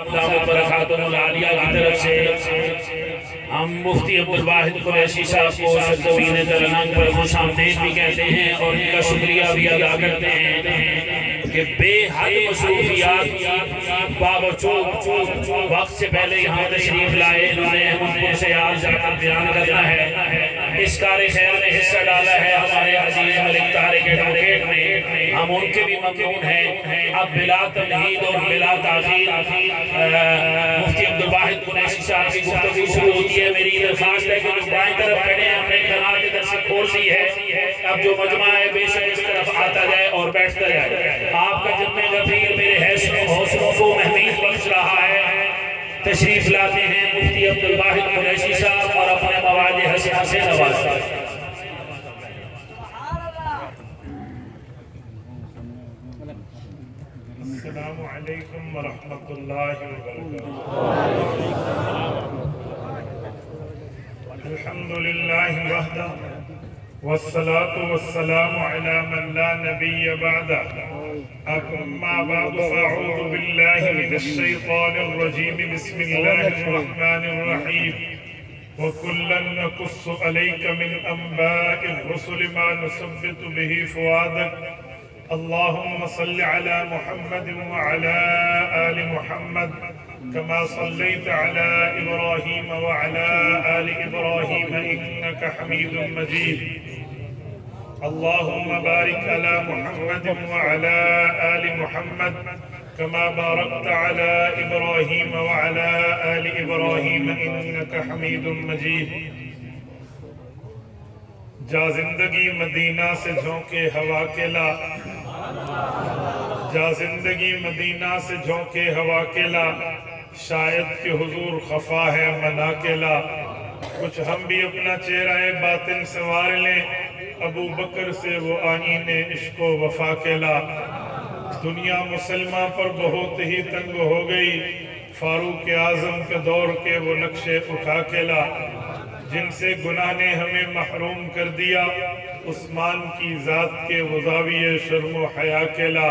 دعوت برکاتہ العالیہ کی طرف سے ہم مفتی عبدالواحد قریشی صاحب کو سرزمین درنگ پر خوش آمدید بھی کہتے ہیں اور ان کا شکریہ بھی ادا کرتے ہیں کہ بے حد مصروفیات باوجود وقت سے پہلے یہاں تشریف لائے، انہوں نے ہم سے آج جا کر بیان کرنا ہے۔ اس کار خیر نے حصہ ڈالا ہے ہمارے عزیز ملک طارق ایڈوکیٹ نے، ہم ان کے بھی ممنون ہیں۔ اب بلا تمہید اور بلا تاخیر مفتی عبدالواحد قریشی صاحب کی گفتگو شروع ہوتی ہے۔ میری درخواست ہے کہ جو بائیں طرف کھڑے ہیں اپنے کنات ادھر سے کھول دی ہے، اب جو مجمع ہے بے شک اس طرف آتا جائے اور بیٹھتا جائے۔ آپ کا جتنے غفیر میرے حوصلوں کو محمید بخش رہا ہے۔ تشریف لاتے ہیں مفتی عبدالواحد قریشی صاحب اور اپنے مواد حسنہ سے نوازتے ہیں۔ السلام علیکم ورحمۃ اللہ وبرکاتہ۔ الحمد للہ وحدہ والصلاة والسلام علی من لا نبی بعدہ، اما بعد فاعوذ باللہ من الشیطان الرجیم، بسم اللہ الرحمن الرحیم۔ وَكُلًّا نَقُصُّ عَلَيْكَ مِنْ أَنْبَاءِ الرُّسُلِ مَا نُثَبِّتُ بِهِ فُؤَادَكَ اللهم صل على محمد وعلى آل محمد كما صليت على إبراهيم وعلى آل إبراهيم إنك حميد مجيد اللهم بارك على محمد وعلى آل محمد كما باركت على إبراهيم وعلى آل إبراهيم إنك حميد مجيد۔ جا زندگی مدینہ سے جھونکے ہوا کے لا، جا زندگی مدینہ سے جھونکے ہوا کے لا، شاید کہ حضور خفا ہے منا کے لا۔ کچھ ہم بھی اپنا چہرہ باطن سنوار لیں، ابو بکر سے وہ آئینے عشق و وفا کے لا۔ دنیا مسلمہ پر بہت ہی تنگ ہو گئی، فاروق اعظم کے دور کے وہ نقشے اٹھا کے لا۔ جن سے گناہ نے ہمیں محروم کر دیا، عثمان کی ذات کے وہ زاویے شرم و حیا کے لا۔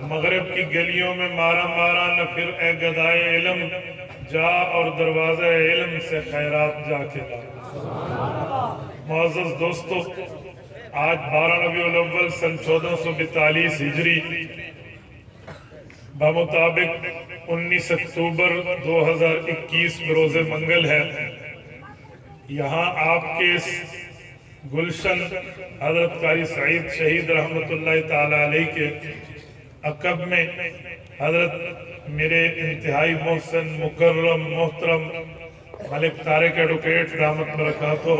مغرب کی گلیوں میں مارا مارا نہ پھر اے گدائے علم، جا اور دروازہ علم سے خیرات جا کے لا۔ معزز دوستو، آج 12 ربیع الاول سن 1442 ہجری بمطابق 19 اکتوبر 2021 بروز منگل ہے۔ یہاں آپ کے اس گلشن حضرت قاری سعید شہید رحمت اللہ تعالیٰ علیہ کے عقب میں حضرت میرے انتہائی محسن مکرم محترم ملک طارق ایڈوکیٹ دامت برکاتہ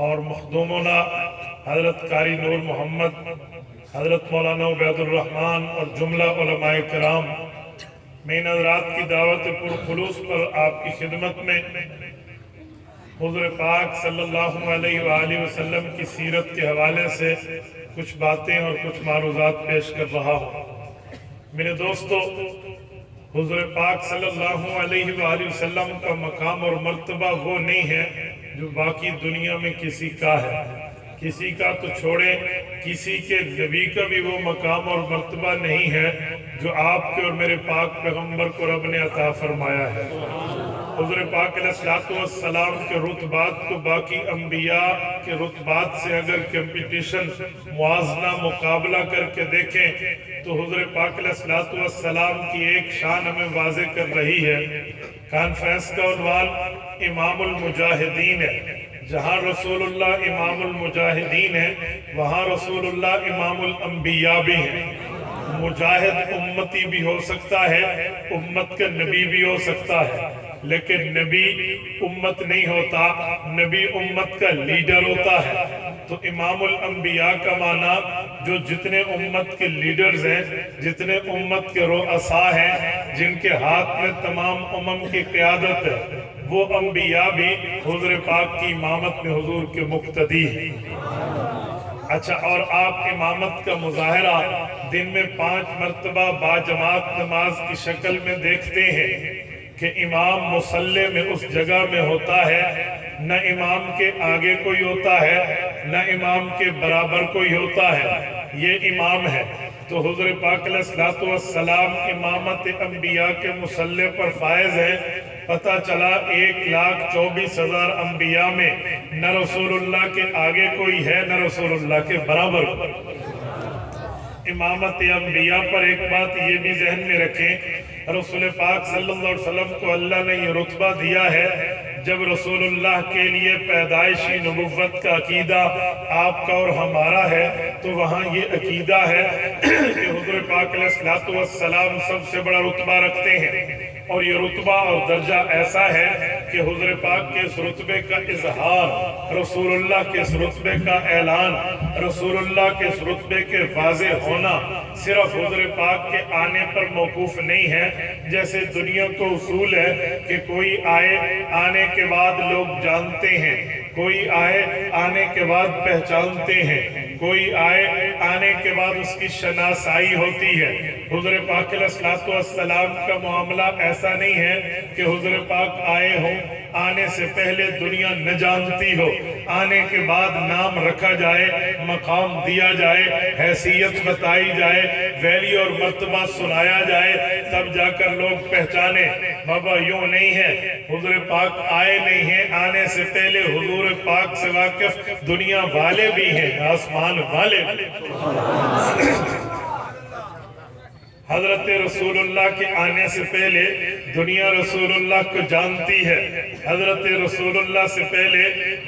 اور مخدومنا حضرت قاری نور محمد، حضرت مولانا عبید الرحمن اور جملہ علماء کرام، میں ان حضرات کی دعوت پرخلوص پر آپ کی خدمت میں حضور پاک صلی اللہ علیہ وآلہ وسلم کی سیرت کے حوالے سے کچھ باتیں اور کچھ معروضات پیش کر رہا ہوں۔ میرے دوستو، حضور پاک صلی اللہ علیہ وآلہ وسلم کا مقام اور مرتبہ وہ نہیں ہے جو باقی دنیا میں کسی کا ہے۔ کسی کا تو چھوڑے، کسی کے نبی کا بھی وہ مقام اور مرتبہ نہیں ہے جو آپ کے اور میرے پاک پیغمبر کو رب نے عطا فرمایا ہے۔ حضور پاک علیہ السلام کے رتبات کو باقی انبیاء کے رتبات سے اگر کمپٹیشن موازنہ مقابلہ کر کے دیکھیں تو حضور پاک علیہ السلام کی ایک شان ہمیں واضح کر رہی ہے۔ کانفرنس کا عنوان امام المجاہدین ہے۔ جہاں رسول اللہ امام المجاہدین ہے، وہاں رسول اللہ امام الانبیاء بھی ہیں۔ مجاہد امتی بھی ہو سکتا ہے، امت کا نبی بھی ہو سکتا ہے، لیکن نبی امت نہیں ہوتا، نبی امت کا لیڈر ہوتا ہے۔ تو امام الانبیاء کا معنی جو جتنے امت کے لیڈرز ہیں، جتنے امت کے رؤساء ہیں، جن کے ہاتھ میں تمام امم کی قیادت ہے، وہ انبیاء بھی حضور پاک کی امامت میں حضور کے مقتدی ہیں۔ اچھا، اور آپ امامت کا مظاہرہ دن میں 5 مرتبہ باجماعت نماز کی شکل میں دیکھتے ہیں کہ امام مصلی میں اس جگہ میں ہوتا ہے، نہ امام کے آگے کوئی ہوتا ہے، نہ امام کے برابر کوئی ہوتا ہے، یہ امام ہے۔ تو حضور پاک علیہ السلام امامت انبیاء کے مصلی پر فائز ہے۔ پتہ چلا 1,24,000 انبیاء میں نہ رسول اللہ کے آگے کوئی ہے نہ رسول اللہ کے برابر۔ امامت انبیاء پر ایک بات یہ بھی ذہن میں رکھیں، رسول پاک صلی اللہ علیہ وسلم کو اللہ نے یہ رتبہ دیا ہے، جب رسول اللہ کے لیے پیدائشی نبوت کا عقیدہ آپ کا اور ہمارا ہے تو وہاں یہ عقیدہ ہے کہ حضور پاک علیہ السلام سب سے بڑا رتبہ رکھتے ہیں، اور یہ رتبہ اور درجہ ایسا ہے کہ حضور پاک کے اس رتبے کا اظہار، رسول اللہ کے اس رتبے کا اعلان، رسول اللہ کے اس رتبے کے واضح ہونا صرف حضور پاک کے آنے پر موقوف نہیں ہے۔ جیسے دنیا کو اصول ہے کہ کوئی آئے، آنے کے بعد لوگ جانتے ہیں، کوئی آئے آنے کے بعد پہچانتے ہیں، کوئی آئے آنے کے بعد اس کی شناسائی ہوتی ہے۔ حضور پاک علیہ السلام کا معاملہ ایسا نہیں ہے کہ حضور پاک آئے ہوں، آنے سے پہلے دنیا نہ جانتی ہو، آنے کے بعد نام رکھا جائے، مقام دیا جائے، حیثیت بتائی جائے، ویلی اور مرتبہ سنایا جائے، تب جا کر لوگ پہچانے۔ بابا یوں نہیں ہے، حضور پاک آئے نہیں ہیں، آنے سے پہلے حضور پاک سے واقف دنیا والے بھی ہیں، آسمان والے بھی۔ حضرت رسول اللہ کے آنے سے پہلے دنیا رسول اللہ کو جانتی ہے، حضرت رسول اللہ سے پہلے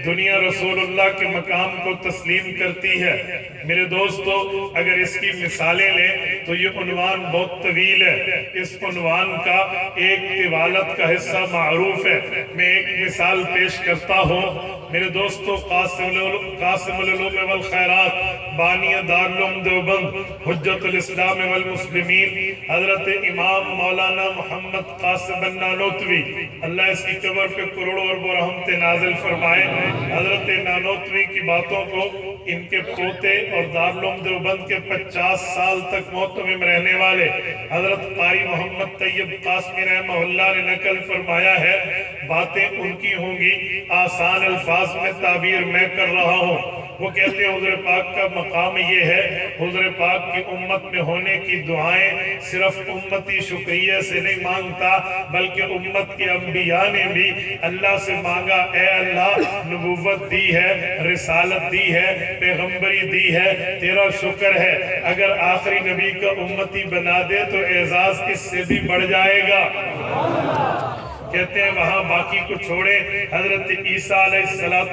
دنیا رسول اللہ کے مقام کو تسلیم کرتی ہے۔ میرے دوستو، اگر اس کی مثالیں لیں تو یہ عنوان بہت طویل ہے، اس عنوان کا ایک طوالت کا حصہ معروف ہے۔ میں ایک مثال پیش کرتا ہوں۔ میرے دوستو، قاسم العلوم والخیرات، بانی دارالعلوم دیوبند، حجت الاسلام والمسلمین، حضرت امام مولانا محمد قاسم نانوتوی، اللہ اس کی قبر پہ کروڑوں ارب رحمت نازل فرمائے۔ حضرت نانوتوی کی باتوں کو ان کے پوتے اور دارالعلوم دیوبند کے 50 سال تک محتمم رہنے والے حضرت قاری محمد طیب قاسمی رحمہ اللہ نے نقل فرمایا ہے۔ باتیں ان کی ہوں گی، آسان الفاظ میں تعبیر میں کر رہا ہوں۔ وہ کہتے ہیں حضور پاک کا مقام یہ ہے، حضور پاک کی امت میں ہونے کی دعائیں صرف امتی شکریہ سے نہیں مانگتا، بلکہ امت کے انبیاء نے بھی اللہ سے مانگا، اے اللہ نبوت دی ہے، رسالت دی ہے، پیغمبری دی ہے، تیرا شکر ہے، اگر آخری نبی کا امتی بنا دے تو اعزاز اس سے بھی بڑھ جائے گا۔ کہتے ہیں وہاں باقی کو چھوڑے، حضرت عیسیٰ علیہ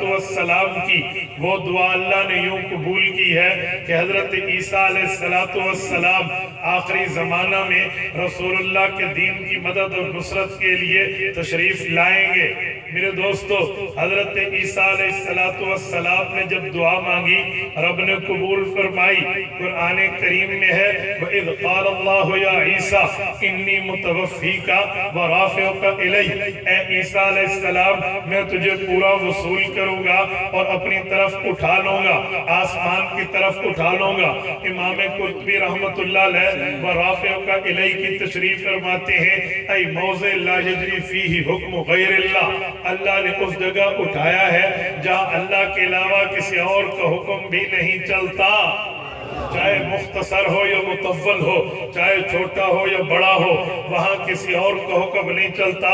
السلام کی وہ دعا اللہ نے یوں قبول کی ہے کہ حضرت عیسیٰ علیہ السلام آخری زمانہ میں رسول اللہ کے دین کی مدد اور نصرت کے لیے تشریف لائیں گے۔ میرے دوستو، حضرت عیسیٰ علیہ السلام نے جب دعا مانگی، رب نے قبول فرمائی۔ قرآن کریم میں ہے وَإِذْ قَالَ اللَّهُ يَا عِيسَىٰ إِنِّي مُتَوَفِّيكَ وَرَافِعُكَ إِلَيَّ، اے عیسیٰ علیہ السلام میں تجھے پورا وصول کروں گا اور اپنی طرف اٹھا لوں گا، آسمان کی طرف اٹھا لوں گا۔ امام قرطبی رحمت اللہ علیہ وَرَافِعُكَ إِلَيَّ کی تشریف فرماتے ہیں، اے موضع لا یجری فیہ حکم غیر اللہ، اللہ نے اس جگہ اٹھایا ہے جہاں اللہ کے علاوہ کسی اور کا حکم بھی نہیں چلتا، چاہے مختصر ہو یا مطول ہو، چاہے چھوٹا ہو یا بڑا ہو، وہاں کسی اور کا حکم نہیں چلتا۔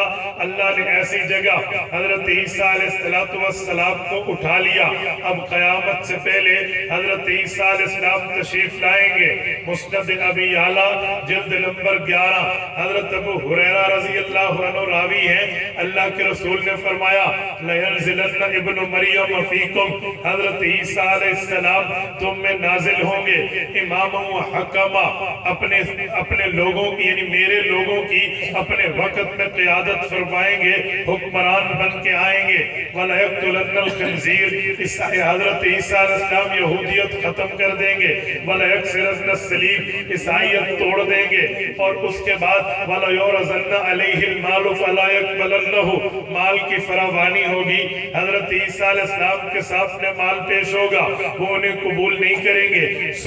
اللہ نے ایسی جگہ حضرت عیسیٰ علیہ السلام کو اٹھا لیا۔ اب قیامت سے پہلے حضرت عیسیٰ علیہ السلام تشریف لائیں گے۔ مسند ابی یعلا جلد نمبر 11، حضرت ابو ہریرہ رضی اللہ عنہ راوی ہیں، اللہ کے رسول نے فرمایا لَيَنزِلَنَّ ابن مریم فیکم، حضرت عیسیٰ علیہ السلام تم میں نازل ہوں گے، امام و حکمہ، اپنے لوگوں کی یعنی میرے لوگوں کی اپنے وقت میں قیادت فرمائیں گے، حکمران بن کے آئیں گے۔ وَلَيَقْتُلَنَّ الْخِنْزِيرَ، حضرت عیسیٰ علیہ السلام یہودیت ختم کر دیں گے، وَلَيَكْسِرَنَّ الصَّلِیبَ، عیسائیت توڑ دیں گے، اور اس کے بعد وَلَيُعْرَضَنَّ عَلَيْهِ الْمَالُ فَلَا يَقْبَلَنَّهُ، مال کی فراوانی ہوگی، حضرت عیسیٰ علیہ السلام کے ساتھ مال پیش ہوگا، وہ انہیں قبول نہیں کریں گے۔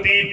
3।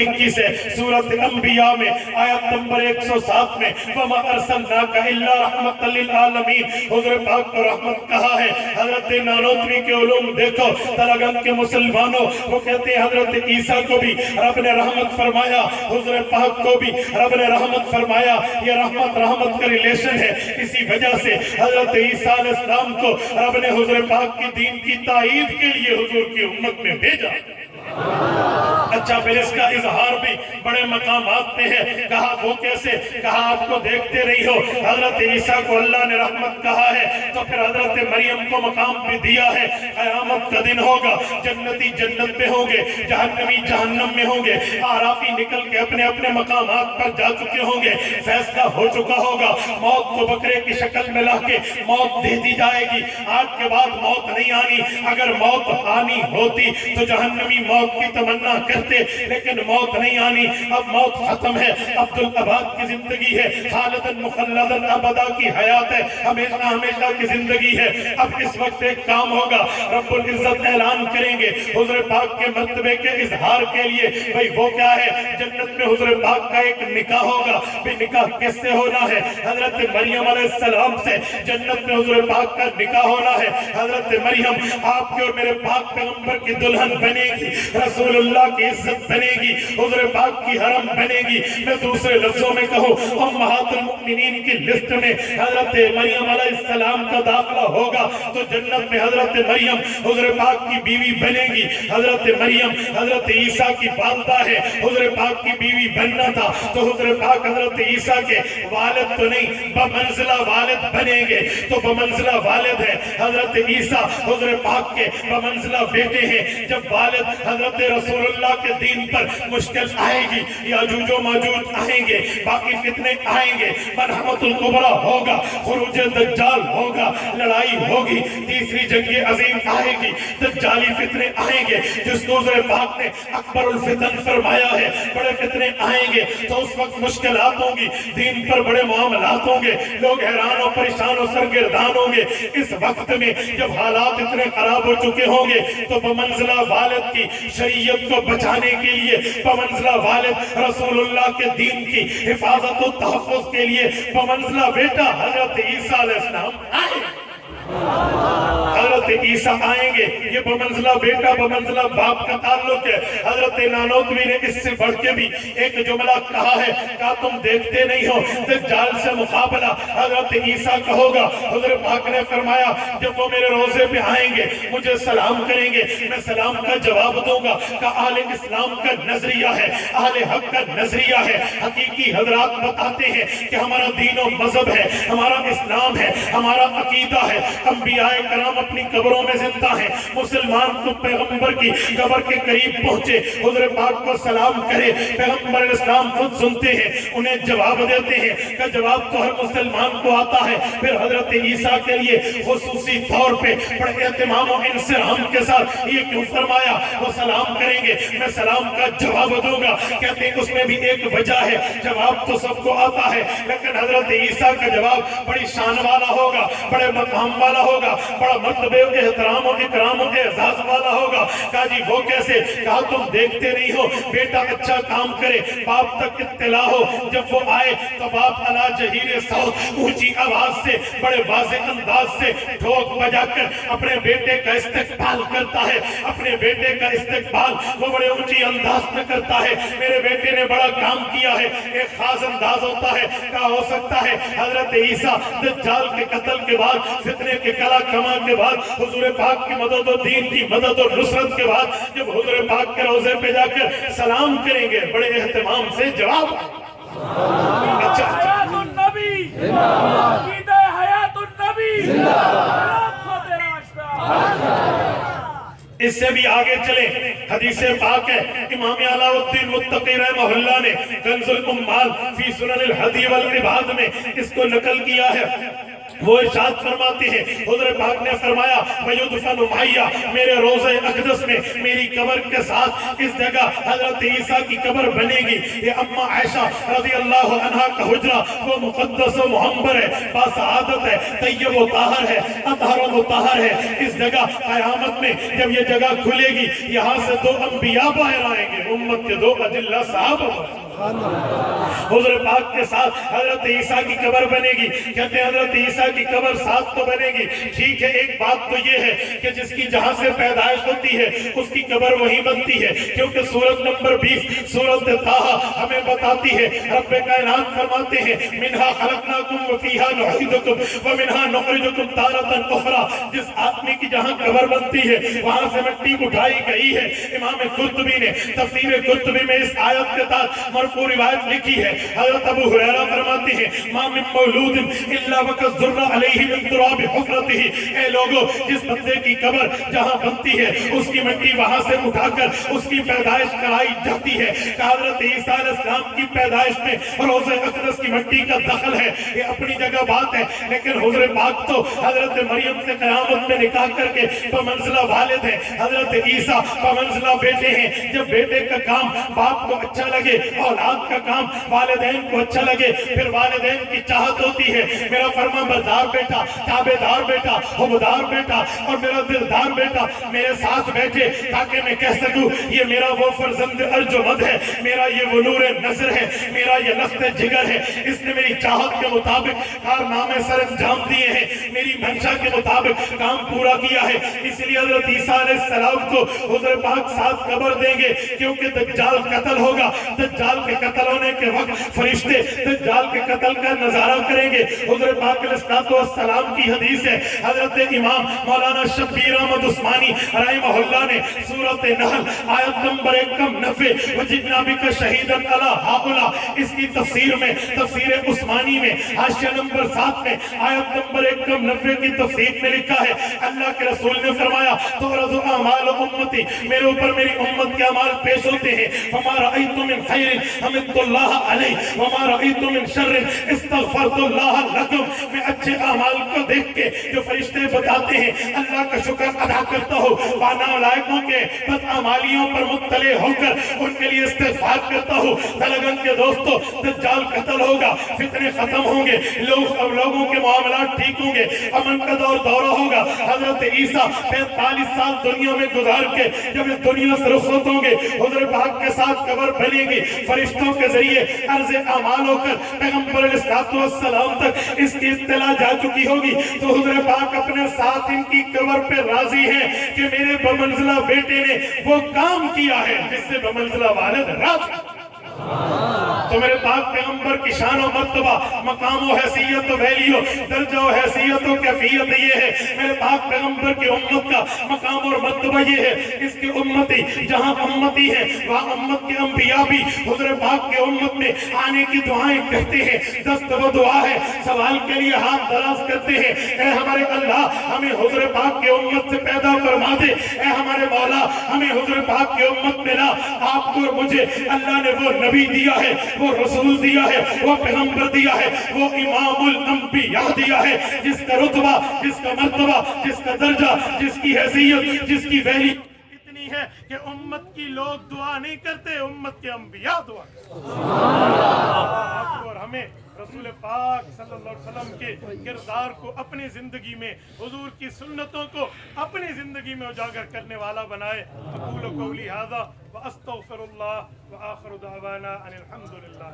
21 ہے، سورت انبیاء میں آیت نمبر 107 میں وَمَا أَرْسَلْنَاكَ إِلَّا رَحْمَةً لِلْعَالَمِينَ، حضور پاک کو رحمت کہا ہے۔ حضرت نانوتوی کے علوم دیکھو، تلگن کے مسلمانوں وہ کہتے ہیں حضرت عیسیٰ کو بھی رب نے رحمت فرمایا، حضور پاک کو بھی رب نے رحمت فرمایا۔ یہ رحمت کا ریلیشن ہے، اسی وجہ سے حضرت عیسیٰ علیہ السلام کو رب نے حضور پاک کی دین کی تائید کے لیے حضور کی امت میں بھیجا۔ اچھا پھر اس کا اظہار بھی بڑے مقامات پہ ہے، کہا وہ کیسے؟ کہا آپ کو دیکھتے نہیں ہو حضرت عیسیٰ کو اللہ نے رحمت کہا ہے، تو پھر حضرت مریم کو مقام بھی دیا ہے۔ قیامت کا دن ہوگا، جنتی جنت میں ہوں گے، جہنمی جہنم میں ہوں گے، آرافی نکل کے اپنے اپنے مقامات پر جا چکے ہوں گے، فیصلہ ہو چکا ہوگا، موت کو بکرے کی شکل میں لا کے موت دے دی جائے گی۔ آج کے بعد موت نہیں آنی، اگر موت آنی ہوتی تو جہنمی موت کی تمنا کرتے، لیکن موت نہیں آنی۔ اب موت ختم ہے، عبدالعباد کی زندگی ہے، خالدن مخلدن ابدا کی حیات ہے، ہمیشہ ہمیشہ کی زندگی ہے۔ اب اس وقت ایک کام ہوگا، رب العزت اعلان کریں گے حضور پاک کے مرتبے کے اظہار کے لیے، بھئی وہ کیا ہے؟ جنت میں حضور پاک کا ایک نکاح ہوگا۔ بھی نکاح کس سے ہونا ہے؟ حضرت مریم علیہ السلام سے جنت میں حضور پاک کا نکاح ہونا ہے۔ حضرت مریم آپ کے اور میرے پاک پیغمبر کی دلہن بنے گی، رسول اللہ کی عزت بنے گی، حضور پاک کی حرم بنے گی۔ میں دوسرے لفظوں میں کہوں امہات المؤمنین کی لسٹ میں حضرت مریم علیہ السلام کا داخلہ ہوگا تو جنت میں حضرت مریم حضور پاک کی بیوی بنے گی۔ حضرت مریم حضرت عیسیٰ کی والدہ ہے، حضور پاک کی بیوی بننا تھا تو حضور پاک حضرت عیسیٰ کے والد تو نہیں بمنزلہ والد بنیں گے، تو بمنزلہ والد ہے حضرت عیسیٰ، حضور پاک کے بمنزلہ بیٹے ہیں۔ جب والد حضرت رسول اللہ کے دین پر مشکل آئے گی، یاجوج و ماجوج آئیں گے، باقی فتنے آئیں گے، مرحمت الکبریٰ ہوگا، خروج دجال ہوگا، لڑائی ہوگی، تیسری جنگ عظیم آئے گی، دجالی فتنے آئیں گے جس کو حضور پاک نے اکبر الفتن فرمایا ہے۔ بڑے فتنے آئیں گے تو اس وقت مشکلات ہوں گی، دین پر بڑے معاملات ہوں گے، لوگ حیران و پریشان و سرگردان ہوں گے۔ اس وقت میں جب حالات اتنے خراب ہو چکے ہوں گے تو بمنزلہ والد کی شریعت کو بچانے کے لیے، بمنزلہ والد رسول اللہ کے دین کی حفاظت و تحفظ کے لیے بمنزلہ بیٹا حضرت عیسیٰ علیہ السلام آئے۔ حضرت عیسیٰ آئیں گے، یہ بمنزلہ بیٹا بمنزلہ باپ کا تعلق ہے۔ حضرت نانوتوی نے اس سے بڑھ کے بھی ایک جملہ کہا ہے، کہا تم دیکھتے نہیں ہو دجال سے مقابلہ حضرت عیسیٰ کا ہوگا۔ حضور پاک نے فرمایا جب وہ میرے روزے پہ آئیں گے مجھے سلام کریں گے، میں سلام کا جواب دوں گا کہ اہل اسلام کا نظریہ ہے، اہل حق کا نظریہ ہے۔ حقیقی حضرات بتاتے ہیں کہ ہمارا دین و مذہب ہے، ہمارا اسلام ہے، ہمارا عقیدہ ہے۔ انبیاء کرام اپنی قبروں میں زندہ ہیں، مسلمان تو پیغمبر کی قبر کے قریب پہنچے، حضور پاک کو سلام کرے، پیغمبر اسلام خود سنتے ہیں، انہیں جواب دیتے ہیں کہ جواب تو ہر مسلمان کو آتا ہے۔ پھر حضرت عیسیٰ کے لیے خصوصی طور پہ بڑے اہتمام و انصرام کے ساتھ یہ کیوں فرمایا؟ وہ سلام کریں گے، میں سلام کا جواب دوں گا۔ کہتے ہیں اس میں بھی ایک وجہ ہے، جواب تو سب کو آتا ہے لیکن حضرت عیسیٰ کا جواب بڑی شان والا ہوگا، بڑے مقام والا ہوگا، بڑا مرتبے و احترام و اکرام و اعزاز والا ہوگا۔ کہا جی وہ کیسے؟ کہا تم دیکھتے نہیں ہو بیٹا اچھا کام کرے باپ تک اطلاع ہو، جب وہ آئے تو باپ علا جہیر صوت اونچی آواز سے بڑے واضح انداز سے ٹھوک بجا کر اپنے بیٹے کا استقبال کرتا ہے، اپنے بیٹے کا استقبال وہ بڑے اونچی انداز میں کرتا ہے۔ میرے بیٹے نے بڑا کام کیا ہے، ایک خاص انداز ہوتا ہے۔ کہا ہو سکتا ہے حضرت عیسیٰ دجال کے قتل کے بعد، فتنے کے کلا کما کے بعد، حضور پاک کی مدد و دین کی مدد و نصرت کے بعد جب حضور پاک کے روزے پہ جا کر سلام کریں گے بڑے اہتمام سے جواب۔ اچھا حیات النبی عقیدہ حیات النبی اس سے بھی آگے چلیں، حدیث پاک ہے، امام علاء الدین متقی رحمہ اللہ نے کنز الامال فی سنن الہدی والعباد میں اس کو نقل کیا ہے۔ وہ ارشاد فرماتے ہیں حضور پاک نے فرمایا وَيُدْفَنُ مَعِيَّ میرے روضہ اقدس میں میری قبر کے ساتھ اس جگہ حضرت عیسیٰ کی قبر بنے گی. یہ اماں عائشہ رضی اللہ عنہا کا حجرہ وہ مقدس و محمر ہے, باسعادت ہے, طیب و طاہر ہے, اطہر و مطہر ہے. اس جگہ قیامت میں جب یہ جگہ کھلے گی یہاں سے 2 انبیاء باہر آئیں گے, امت کے 2 اجلہ صحابہ. حضور پاک کے ساتھ حضرت عیسیٰ کی قبر بنے گی. کہتے ہیں حضرت عیسیٰ کی قبر ساتھ تو بنے گی, ٹھیک ہے, ایک بات تو یہ ہے کہ جس کی جہاں سے پیدائش ہوتی ہے اس کی قبر وہی بنتی ہے, کیونکہ سورت نمبر 20 سورت طٰہٰ ہمیں بتاتی ہے, رب کائنات فرماتے ہیں منہا خلقناکم وفیہا نعیدکم ومنہا نخرجکم تارۃ اخری. جس آدمی کی جہاں قبر بنتی ہے وہاں سے مٹی اٹھائی گئی ہے. امام قرطبی نے تفسیر قرطبی میں اس آیت کے تحت مرفوع روایت لکھی ہے. حضرت ابو ہریرہ فرماتے ہیں ما من مولود الا وقد ذر علیہ من تراب حفرتہ. اے لوگو, جس بندے کی قبر جہاں بنتی ہے اس کی مٹی وہاں سے اٹھا کر اس کی پیدائش کرائی جاتی ہے. کہ حضرت عیسیٰ علیہ السلام کی پیدائش میں روضہ اقدس کی مٹی کا دخل ہے, یہ اپنی جگہ بات ہے, لیکن حضور پاک تو حضرت مریم سے قیامت میں نکاح کر کے بمنزلہ والد ہے, حضرت عیسیٰ بمنزلہ بیٹے ہیں. جب بیٹے کا کام باپ کو اچھا لگے, اولاد کا کام والدین کو اچھا لگے, پھر والدین کی چاہت ہوتی ہے میرا فرما بردار بیٹا, تابع دار بیٹا, حبدار بیٹا اور میرا دلدار بیٹا میرے ساتھ بیٹھے تاکہ میں کہہ سکوں یہ میرا وہ فرزند ارجمند ہے, میرا یہ وہ نور نظر ہے, میرا یہ لخت جگر ہے, اس نے میری چاہت کے مطابق کارنامے سر انجام دیے ہیں, میری منشا کے مطابق کام پورا کیا ہے. اس لیے حضرت عیسیٰ علیہ السلام کو حضور پاک ساتھ قبر دیں گے, کیونکہ دجال قتل ہوگا. دجال کے قتل ہونے کے وقت فرشتے دجال کے قتل کا نظارہ کریں گے. حضور پاک علیہ السلام کی حدیث ہے, حضرت امام مولانا شبیر احمد عثمانی رحمہ اللہ نے سورۃ نحل آیت نمبر 91 وجئنا بک شہیدا علی ہؤلاء اس کی تفسیر میں, تفسیر عثمانی میں حاشیہ نمبر 7 میں آیت نمبر 91 کی تفسیر میں لکھا ہے اللہ کے رسول نے فرمایا تعرض اعمال امتی, میرے اوپر میری امت کے اعمال پیش ہوتے ہیں. فما رأیت من خیر حمدت اللہ علیہ وما رأیت من شر استغفرت اللہ لکم. میں اچھے اعمال کو دیکھ کے جو فرشتے بتاتے ہیں اللہ کا شکر ادا کرتا ہوں, نالائقوں کے بدعمالیوں پر مطلع ہو کر ان کے لیے استغفار کرتا ہوں. دلگن کے دوستو, دجال قتل ہوگا, فتنے ختم ہوں گے, لوگوں کے معاملات ٹھیک ہوں گے, امن کا دورہ ہوگا. حضرت عیسیٰ 45 سال دنیا میں گزار کے جب اس دنیا سے رخصت ہوں گے حضور پاک کے ساتھ قبر بنے گی. فرشتوں کے ذریعے عرض اعمال ہو کر پیغمبر علیہ السلام تک اس کی اطلاع جا چکی ہوگی. تو حضور پاک اپنے ساتھ ان کی قبر پہ راضی ہیں کہ میرے بمنزلہ بیٹے نے وہ کام کیا ہے جس سے بمنزلہ والد راضی. تو میرے پاک پیغمبر کی شان و مرتبہ, مقام و حیثیت و ویلیو, درجہ و حیثیت و کیفیت یہ ہے. میرے پاک پیغمبر کی امت کا مقام اور مرتبہ یہ ہے, اس کی امتی جہاں امتی ہے وہاں امت کے انبیاء بھی حضور پاک کے امت میں آنے کی دعائیں کرتے ہیں. دست و دعا ہے, سوال کے لیے ہاتھ دراز کرتے ہیں, اے ہمارے اللہ ہمیں حضور پاک کے امت سے پیدا فرما دے, اے ہمارے مولا ہمیں حضور پاک کے امت میں لا. آپ کو اور مجھے اللہ نے وہ نبی دیا ہے, وہ رسول دیا ہے, وہ پیغمبر دیا ہے, وہ امام الانبیاء دیا ہے, جس کا رتبہ, جس کا مرتبہ, جس کا درجہ, جس کی حیثیت, جس کی ویلی اتنی ہے کہ امت کی لوگ دعا نہیں کرتے, امت کے انبیاء دعا کرتے. اور ہمیں رسول پاک صلی اللہ علیہ وسلم کے کردار کو اپنی زندگی میں, حضور کی سنتوں کو اپنی زندگی میں اجاگر کرنے والا بنائے. اقول قولی ھذا واستغفر اللہ وآخر دعوانا ان الحمد للہ.